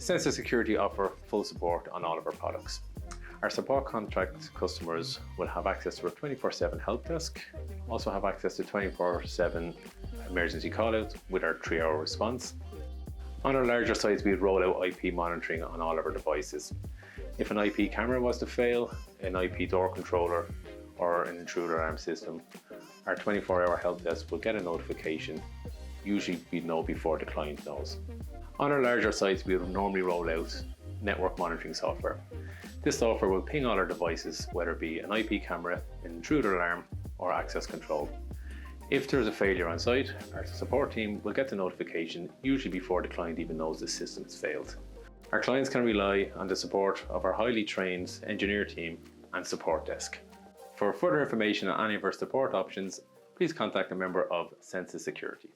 SenSys Security offer full support on all of our products. Our support contract customers will have access to our 24/7 help desk, also have access to 24/7 emergency callouts with our 3-hour response. On our larger sites, we roll out IP monitoring on all of our devices. If an IP camera was to fail, an IP door controller, or an intruder alarm system, our 24-hour help desk will get a notification. Usually we know before the client knows. On our larger sites, we would normally roll out network monitoring software. This software will ping all our devices, whether it be an IP camera, an intruder alarm, or access control. If there is a failure on site, our support team will get the notification, usually before the client even knows the system has failed. Our clients can rely on the support of our highly trained engineer team and support desk. For further information on any of our support options, please contact a member of SenSys Security.